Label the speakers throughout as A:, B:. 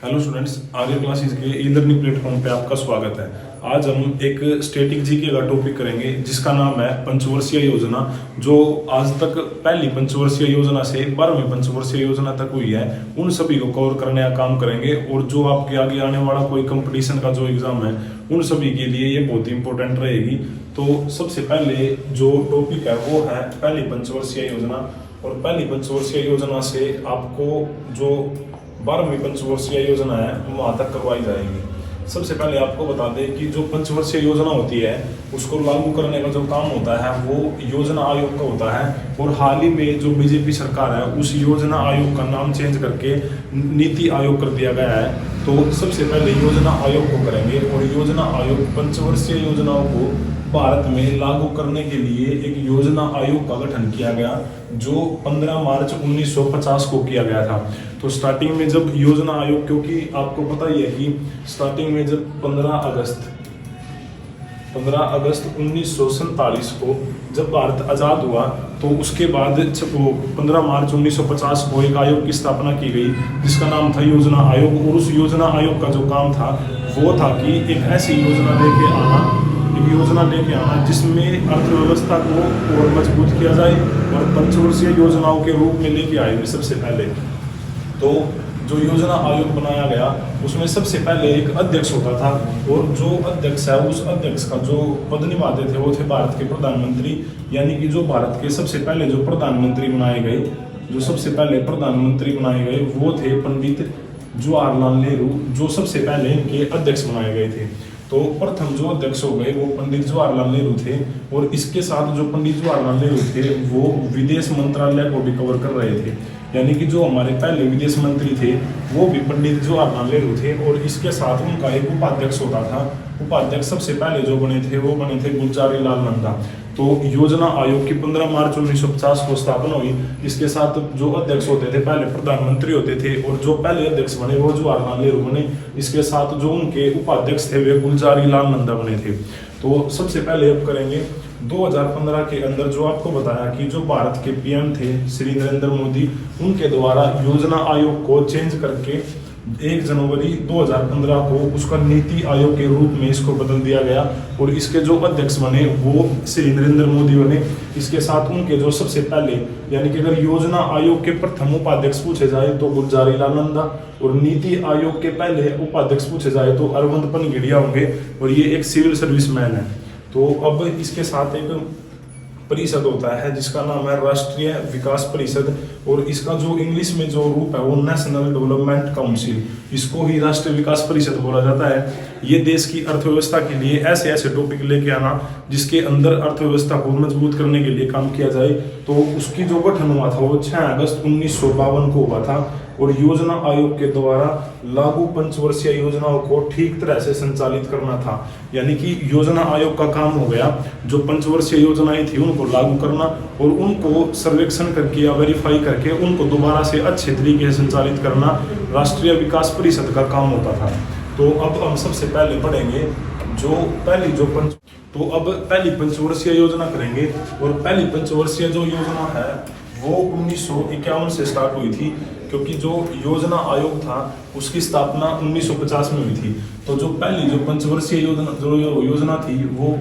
A: Hello students, आर्य classes के e learning platform पे आपका स्वागत है। आज हम एक स्टैटिक जीके का टॉपिक करेंगे जिसका नाम है पंचवर्षीय योजना। जो आज तक पहली पंचवर्षीय योजना से 12वीं पंचवर्षीय योजना तक हुई है, उन सभी को कवर करने का काम करेंगे। और जो आपके आगे आने वाला कोई कंपटीशन का जो एग्जाम है, उन सभी के लिए ये बहुत इंपॉर्टेंट रहेगी। तो सबसे पहले जो टॉपिक है वो है पहली पंचवर्षीय योजना। और पहली पंचवर्षीय योजना से आपको जो 12वीं पंचवर्षीय योजना है वहाँ तक करवाई जाएगी। सबसे पहले आपको बता दें कि जो पंचवर्षीय योजना होती है उसको लागू करने का जो काम होता है वो योजना आयोग का होता है। और हाल ही में जो बीजेपी सरकार है उस योजना आयोग का नाम चेंज करके नीति आयोग कर दिया गया है। तो सबसे पहले योजना आयोग को करेंगे। और योजना आयोग पंचवर्षीय योजनाओं को भारत में लागू करने के लिए एक योजना आयोग का गठन किया गया, जो 15 मार्च 1950 को किया गया था। तो स्टार्टिंग में जब योजना आयोग, क्योंकि आपको पता ही है कि स्टार्टिंग में जब 15 अगस्त 1947 को जब भारत आज़ाद हुआ, तो उसके बाद 15 मार्च 1950 को एक आयोग की स्थापना की गई जिसका नाम था योजना आयोग। और उस योजना आयोग का जो काम था वो था कि एक ऐसी योजना लेके आना जिसमें अर्थव्यवस्था को और मजबूत किया जाए और पंचवर्षीय योजनाओं के रूप में लेके आए। सबसे पहले तो जो योजना आयोग बनाया गया उसमें सबसे पहले एक अध्यक्ष होता था। और जो अध्यक्ष है उस अध्यक्ष का जो पद निभाते थे वो थे भारत के प्रधानमंत्री। यानी कि जो भारत के सबसे पहले जो प्रधानमंत्री बनाए गए वो थे पंडित जवाहरलाल नेहरू, जो सबसे पहले इनके अध्यक्ष बनाए गए थे। तो प्रथम जो अध्यक्ष हो गए वो पंडित जवाहरलाल नेहरू थे। और इसके साथ जो पंडित जवाहरलाल नेहरू थे वो विदेश मंत्रालय को भी कवर कर रहे थे। यानी कि जो हमारे पहले विदेश मंत्री थे वो भी पंडित जवाहरलाल नेहरू थे। और इसके साथ उनका एक उपाध्यक्ष होता था। उपाध्यक्ष सबसे पहले जो बने थे गुलजारी लाल नंदा। तो योजना आयोग की 15 मार्च 1950 को स्थापना हुई। इसके साथ जो अध्यक्ष होते थे पहले प्रधानमंत्री होते थे, और जो पहले अध्यक्ष बने वो जवाहरलाल नेहरू बने। इसके साथ जो उनके उपाध्यक्ष थे वे गुलजारी लाल नंदा बने थे। तो सबसे पहले अब करेंगे 2015 के अंदर जो आपको बताया कि जो भारत के पीएम थे श्री नरेंद्र मोदी, उनके द्वारा योजना आयोग को चेंज करके 1 जनवरी 2015 को उसका नीति आयोग के रूप में इसको बदल दिया गया। और इसके जो अध्यक्ष बने वो श्री नरेंद्र मोदी बने। इसके साथ उनके जो सबसे पहले, यानी कि अगर योजना आयोग के प्रथम उपाध्यक्ष पूछे जाए तो गुलजारी लाल नंदा, और नीति आयोग के पहले उपाध्यक्ष पूछे जाए तो अरविंद पनगिड़िया होंगे। और ये एक सिविल सर्विस मैन है। तो अब इसके साथ एक परिषद होता है जिसका नाम है राष्ट्रीय विकास परिषद। और इसका जो इंग्लिश में जो रूप है वो नेशनल डेवलपमेंट काउंसिल, इसको ही राष्ट्रीय विकास परिषद बोला जाता है। ये देश की अर्थव्यवस्था के लिए ऐसे ऐसे टॉपिक लेके आना जिसके अंदर अर्थव्यवस्था को मजबूत करने के लिए काम किया जाए। तो उसकी जो गठन हुआ था वो 6 अगस्त 1952 को हुआ था। और योजना आयोग के द्वारा लागू पंचवर्षीय योजनाओं को ठीक तरह से संचालित करना था। यानी कि योजना आयोग का काम हो गया जो पंचवर्षीय योजनाएं थी उनको लागू करना और उनको सर्वेक्षण करके या वेरीफाई करके उनको दोबारा से अच्छे तरीके से संचालित करना राष्ट्रीय विकास परिषद का काम होता था। तो अब हम सबसे पहले पढ़ेंगे पहली पंचवर्षीय योजना करेंगे। और पहली पंचवर्षीय जो योजना है वो 1951 से स्टार्ट हुई थी, क्योंकि जो योजना आयोग था उसकी स्थापना 1950 में हुई थी। तो जो पहली जो पंचवर्षीय योजना थी वो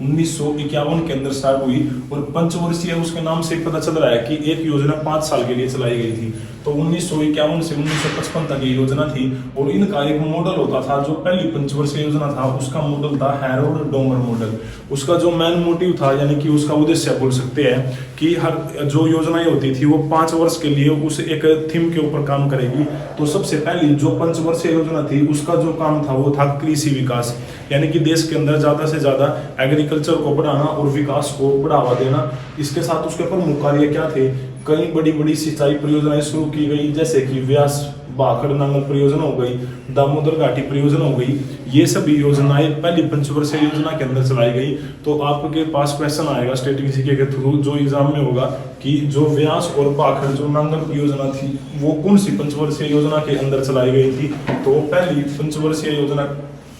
A: 1951 के अंदर स्टार्ट हुई। और पंचवर्षीय उसके नाम से पता चल रहा है कि एक योजना 5 साल के लिए चलाई गई थी। तो 1951 से 1955 तक ये योजना थी। और इनका एक मॉडल होता था, जो पहली पंचवर्षीय योजना था उसका मॉडल था हैरोल्ड डोमर मॉडल। उसका जो मेन मोटिव था, यानी कि उसका उद्देश्य बोल सकते हैं कि हर जो योजनाएं होती थी वो 5 वर्ष के लिए उस एक थीम के ऊपर काम करेगी। तो सबसे पहली जो पंचवर्षीय योजना थी उसका जो काम था वो था कृषि विकास, यानी कि देश के अंदर ज़्यादा से ज़्यादा एग्रीकल्चर को बढ़ाना और विकास को बढ़ावा देना। इसके साथ उसके प्रमुख कार्य क्या थे? कई बड़ी बड़ी सिंचाई परियोजनाएं शुरू की गई, जैसे कि व्यास भाखड़ नांगल परियोजना हो गई, दामोदर घाटी परियोजना हो गई। ये सभी योजनाएं पहली पंचवर्षीय योजना के अंदर चलाई गई। तो आपके पास क्वेश्चन आएगा स्टैटिस्टिक्स के थ्रू जो एग्जाम में होगा कि जो व्यास और भाखड़ जो नांगल परियोजना थी वो कौन सी पंचवर्षीय योजना के अंदर चलाई गई थी? तो पहली पंचवर्षीय योजना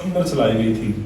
A: अंदर चलाई गई थी।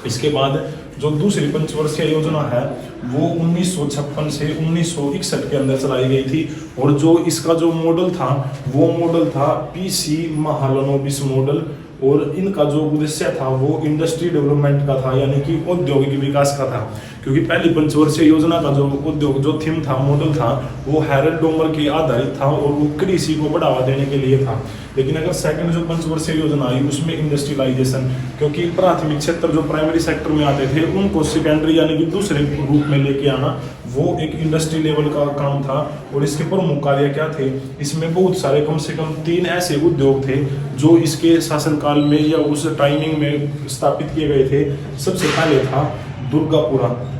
A: इसके बाद जो दूसरी पंचवर्षीय योजना है वो 1956 से 1961 के अंदर चलाई गई थी, और जो इसका जो मॉडल था वो मॉडल था पीसी महालनोबिस मॉडल, और इनका जो उद्देश्य था वो इंडस्ट्री डेवलपमेंट का था, यानी कि औद्योगिक विकास का था। क्योंकि पहली पंचवर्षीय योजना का जो उद्योग जो थीम था, मॉडल था, वो हैरल्ड डोमर के आधारित था और वो कृषि को बढ़ावा देने के लिए था। लेकिन अगर सेकंड जो पंचवर्षीय योजना आई उसमें इंडस्ट्रियलाइजेशन, क्योंकि प्राथमिक क्षेत्र जो प्राइमरी सेक्टर में आते थे उनको सेकेंडरी यानी कि दूसरे रूप में लेके आना, वो एक इंडस्ट्री लेवल का काम था। और इसके प्रमुख कार्य क्या थे, इसमें बहुत सारे कम से कम 3 ऐसे उद्योग थे जो इसके शासनकाल में या उस टाइमिंग में स्थापित किए गए थे। सबसे पहले था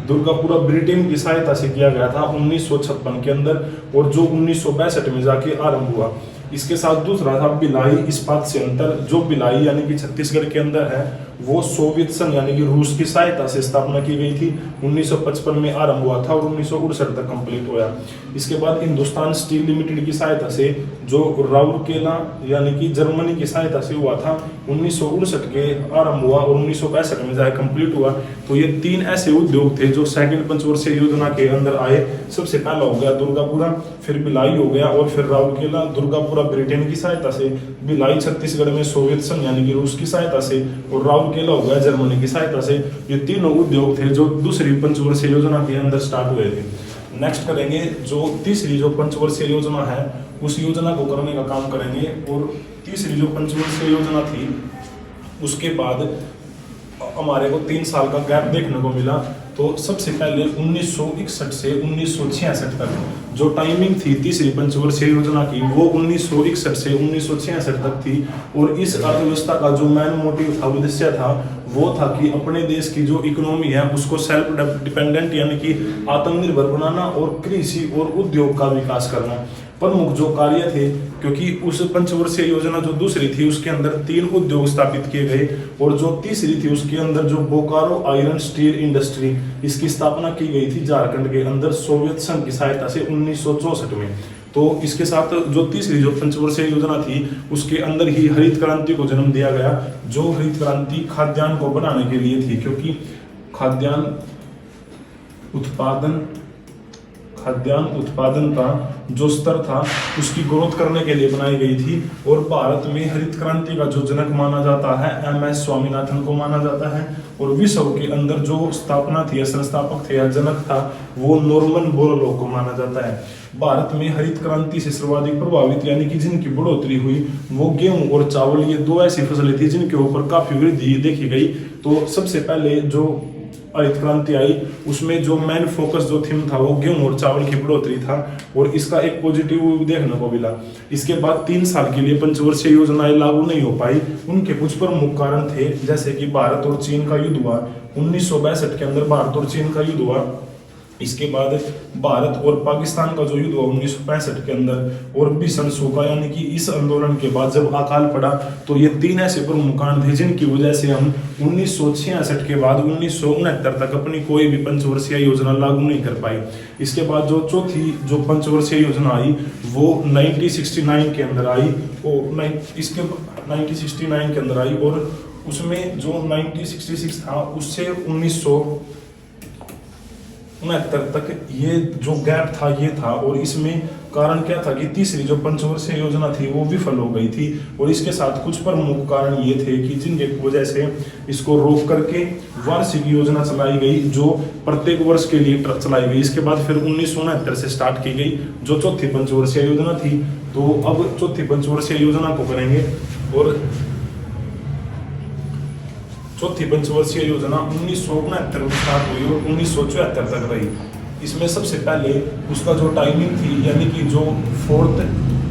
A: दुर्गापुरा ब्रिटेन की सहायता से किया गया था 1956 के अंदर, और जो 1962 में जाके आरंभ हुआ। इसके साथ दूसरा था भिलाई इस्पात संयंत्र, जो भिलाई यानी कि छत्तीसगढ़ के अंदर है, वो सोवियत संघ यानी कि रूस की सहायता से स्थापना की गई थी। 1955 में आरंभ हुआ था और 1969 तक कंप्लीट हुआ। इसके बाद हिंदुस्तान स्टील लिमिटेड की सहायता से जो राउरकेला यानी कि जर्मनी की सहायता से हुआ था, 1969 के आरंभ हुआ और 1965 में जाए कंप्लीट हुआ। तो ये 3 ऐसे उद्योग थे जो सेकंड पंचवर्षीय योजना के अंदर आए। सबसे पहला हो गया दुर्गापुरा, फिर भिलाई हो गया, और फिर राउरकेला। दुर्गापुरा ब्रिटेन की सहायता से, भिलाई छत्तीसगढ़ में सोवियत संघ यानी कि रूस की सहायता से, और राउरकेला हो गया जर्मनी की सहायता से। ये तीनों उद्योग थे जो दूसरी पंचवर्षीय योजना के अंदर स्टार्ट हुए थे। नेक्स्ट करेंगे जो तीसरी जो पंचवर्षीय योजना है उस योजना को करने का काम करेंगे। और तीसरी जो पंचवर्षीय योजना थी उसके बाद हमारे को 3 साल का गैप देखने को मिला। तो सबसे पहले 1961 से 1966 तक जो टाइमिंग थी तीसरी पंचवर्षीय योजना की, वो 1961 से 1966 तक थी। और इस अर्थव्यवस्था का जो मेन मोटिव था, उद्देश्य था, वो था कि अपने देश की जो इकोनॉमी है उसको सेल्फ डिपेंडेंट यानी कि आत्मनिर्भर बनाना और कृषि और उद्योग का विकास करना प्रमुख जो कार्य थे। क्योंकि उस पंचवर्षीय योजना जो दूसरी थी उसके अंदर 3 उद्योग स्थापित किए गए, और जो तीसरी थी उसके अंदर जो बोकारो आयरन स्टील इंडस्ट्री, इसकी स्थापना की गई थी झारखंड के अंदर सोवियत संघ की सहायता से 1964 में। तो इसके साथ जो तीसरी जो पंचवर्षीय योजना थी उसके अंदर ही हरित क्रांति को जन्म दिया गया, जो हरित क्रांति खाद्यान्न को बनाने के लिए थी। क्योंकि खाद्यान्न उत्पादन का जो स्तर था उसकी ग्रोथ करने के लिए बनाई गई थी। और भारत में हरित क्रांति का जो जनक माना जाता है MS स्वामीनाथन को माना जाता है, और विश्व के अंदर जो स्थापना थी या संस्थापक थे या जनक था वो नॉर्मन बोरलॉग को माना जाता है। भारत में हरित क्रांति से सर्वाधिक प्रभावित यानी कि जिनकी बढ़ोतरी हुई वो गेहूं और चावल, ये 2 ऐसी फसलें थी जिनके ऊपर काफी वृद्धि देखी गई। तो सबसे पहले जो हरित क्रांति आई उसमें जो मेन फोकस जो थीम था वो गेहूं और चावल की बढ़ोतरी था, और इसका एक पॉजिटिव देखने को मिला। इसके बाद 3 साल के लिए पंचवर्षीय योजनाएं लागू नहीं हो पाई। उनके कुछ प्रमुख कारण थे, जैसे कि भारत और चीन का युद्ध हुआ 1962 के अंदर, भारत और चीन का युद्ध हुआ। इसके बाद भारत और पाकिस्तान का जो युद्ध हुआ 1965 के अंदर, और भीषण सूखा यानी कि इस आंदोलन के बाद जब अकाल पड़ा। तो ये 3 ऐसे प्रमुख कारण थे जिनकी वजह से हम 1966 के बाद 1969 तक अपनी कोई भी पंचवर्षीय योजना लागू नहीं कर पाई। इसके बाद जो चौथी जो पंचवर्षीय योजना आई वो 1969 के अंदर आई, और इसके 1969 के अंदर आई, और उसमें जो 1966 था उससे 1969 तक ये जो गैप था ये था। और इसमें कारण क्या था कि तीसरी जो पंचवर्षीय योजना थी वो विफल हो गई थी, और इसके साथ कुछ प्रमुख कारण ये थे कि जिनके वजह से इसको रोक करके वार्षिक योजना चलाई गई जो प्रत्येक वर्ष के लिए चलाई गई। इसके बाद फिर 1969 से स्टार्ट की गई जो चौथी पंचवर्षीय योजना थी। तो अब चौथी पंचवर्षीय योजना को करेंगे, और चौथी पंचवर्षीय योजना 1969 में स्टार्ट हुई और 1974 तक रही। इसमें सबसे पहले उसका जो टाइमिंग थी यानी कि जो 4th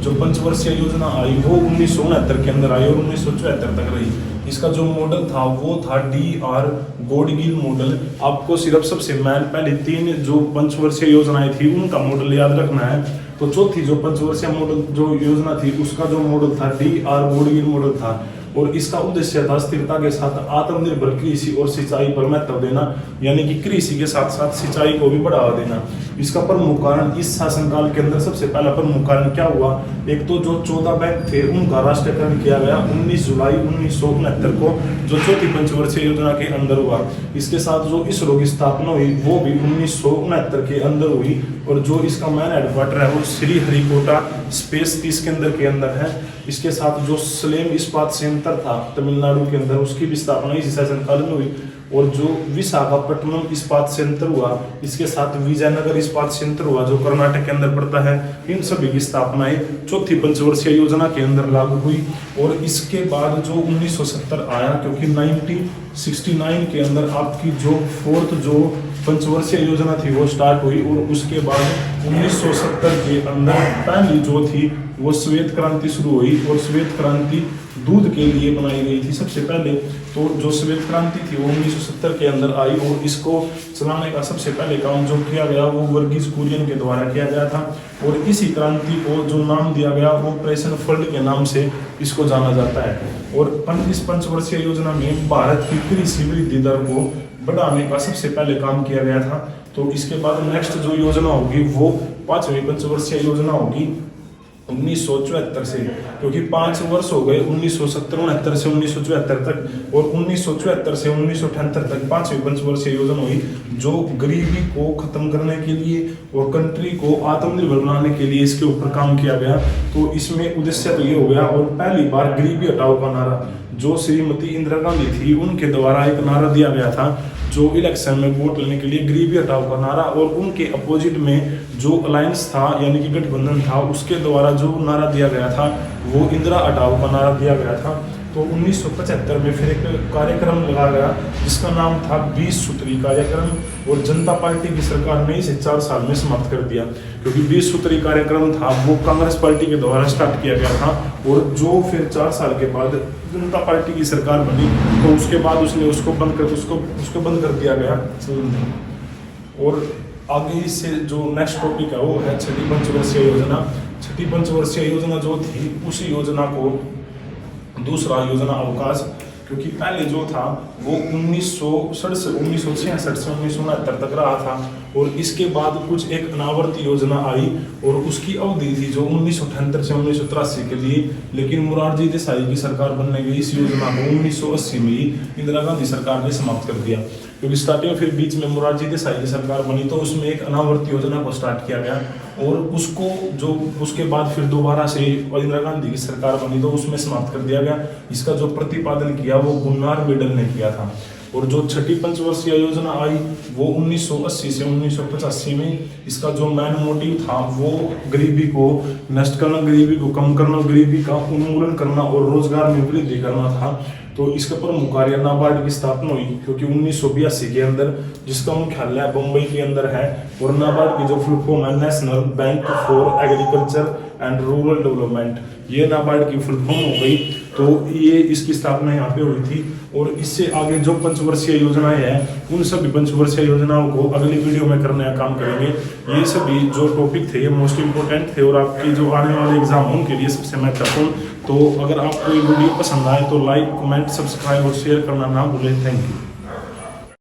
A: जो पंचवर्षीय योजना आई वो 1969 के अंदर आई और 1974 तक रही। इसका जो मॉडल था वो था DR गॉडगिल मॉडल। आपको सिर्फ सबसे मैन पहले 3 जो पंचवर्षीय योजनाएं थी उनका मॉडल याद रखना है। तो चौथी जो पंचवर्षीय मॉडल जो योजना थी उसका जो मॉडल था DR गॉडगिल मॉडल था। और इसका उद्देश्य था स्थिरता के साथ आत्मनिर्भर कृषि और सिंचाई पर महत्व देना, यानी कि कृषि के साथ साथ सिंचाई को भी बढ़ावा देना। इसका प्रमुख कारण इस शासनकाल के अंदर सबसे पहला प्रमुख कारण क्या हुआ, एक तो जो 14 बैंक थे उनका राष्ट्रीयकरण किया गया 19 जुलाई 1969 को, जो चौथी पंचवर्षीय योजना के अंदर हुआ। इसके साथ जो इसरो की स्थापना हुई वो भी 1969 के अंदर हुई, और जो इसका मेन हेडक्वार्टर है वो श्रीहरिकोटा स्पेस 30 केंद्र के अंदर है। इसके साथ जो सलेम इस्पात संयंत्र था तमिलनाडु के अंदर, उसकी भी स्थापना इसी शासनकाल में हुई। और जो विशाखापट्टनम इस्पात संयंत्र हुआ, इसके साथ विजयनगर इस्पात संयंत्र हुआ जो कर्नाटक के अंदर पड़ता है, इन सभी की स्थापनाएं चौथी पंचवर्षीय योजना के अंदर लागू हुई। और इसके बाद जो 1970 आया, क्योंकि 1969 के अंदर आपकी जो फोर्थ जो पंचवर्षीय योजना थी वो स्टार्ट हुई, और उसके बाद 1970 के अंदर पहली जो थी वो श्वेत क्रांति शुरू हुई, और श्वेत क्रांति दूध के लिए बनाई गई थी सबसे पहले। तो जो श्वेत क्रांति थी वो 1970 के अंदर आई, और इसको चलाने का सबसे पहले काम जो किया गया वो वर्गीज कुरियन के द्वारा किया गया था। और इसी क्रांति को जो नाम दिया गया वो ऑपरेशन फ्लड के नाम से इसको जाना जाता है। और इस पंचवर्षीय योजना में भारत की कृषि वृद्धि दर को बढ़ाने का सबसे पहले काम किया गया था। तो इसके बाद नेक्स्ट जो योजना होगी वो 5वीं पंचवर्षीय योजना होगी 1974 से, क्योंकि 5 वर्ष हो गए 1970-69 से 1974 तक, और 1974 से 1978 तक 5वीं पंचवर्षीय योजना हुई, जो गरीबी को खत्म करने के लिए और कंट्री को आत्मनिर्भर बनाने के लिए इसके ऊपर काम किया गया। तो इसमें उद्देश्य तो ये हो गया, और पहली बार गरीबी हटाओ का नारा जो श्रीमती इंदिरा गांधी थी उनके द्वारा एक नारा दिया गया था, जो इलेक्शन में वोट लेने के लिए गरीबी हटाओ का नारा, और उनके अपोजिट में जो अलायंस था यानी कि गठबंधन था उसके द्वारा जो नारा दिया गया था वो इंदिरा हटाओ का नारा दिया गया था। तो 1975 में फिर एक कार्यक्रम लगाया गया जिसका नाम था 20 सूत्री कार्यक्रम, और जनता पार्टी की सरकार ने इसे 4 साल में समाप्त कर दिया, क्योंकि 20 सूत्री कार्यक्रम था वो कांग्रेस पार्टी के द्वारा स्टार्ट किया गया था, और जो फिर 4 साल के बाद जनता पार्टी की सरकार बनी तो उसके बाद उसने उसको बंद कर दिया गया। और आगे इससे जो नेक्स्ट टॉपिक है वो है छठी पंचवर्षीय योजना। छठी पंचवर्षीय योजना जो थी उसी योजना को दूसरा योजना अवकाश, क्योंकि पहले जो था वो 1966 से 1969 तक रहा था, और इसके बाद कुछ एक अनावर्ती योजना आई और उसकी अवधि थी जो 1978 से 1983 के लिए, लेकिन मोरारजी देसाई की सरकार बनने गई इस योजना को 1980 में ही इंदिरा गांधी सरकार ने समाप्त कर दिया, क्योंकि स्टार्टिंग फिर बीच में मोरारजी देसाई की सरकार बनी तो उसमें एक अनावर्ती योजना को स्टार्ट किया गया, और उसको जो उसके बाद फिर दोबारा से इंदिरा गांधी की सरकार बनी तो उसमें समाप्त कर दिया गया। इसका जो प्रतिपादन किया वो गुन्नार मेडल ने किया था। और जो छठी पंचवर्षीय योजना आई वो 1980 से 1985 में, इसका जो मेन मोटिव था वो गरीबी को नष्ट करना, गरीबी को कम करना, गरीबी का उन्मूलन करना और रोजगार में वृद्धि करना था। तो इसके प्रमुख कार्य नाबार्ड की स्थापना हुई, क्योंकि 1982 के अंदर जिसका मुख्यालय बम्बई के अंदर है, और नाबार्ड की जो फुल फॉर्म है national bank for agriculture and rural development, ये नाबार्ड की फुल फॉर्म हो गई। तो ये इसकी स्थापना यहाँ पे हुई थी। और इससे आगे जो पंचवर्षीय योजनाएं हैं उन सभी पंचवर्षीय योजनाओं को अगली वीडियो में करने का काम करेंगे। ये सभी जो टॉपिक थे ये मोस्ट इंपोर्टेंट थे और आपके जो आने वाले एग्जाम उनके लिए सबसे महत्वपूर्ण। तो अगर आपको ये वीडियो पसंद आए तो लाइक, कमेंट, सब्सक्राइब और शेयर करना ना भूलें। Thank you.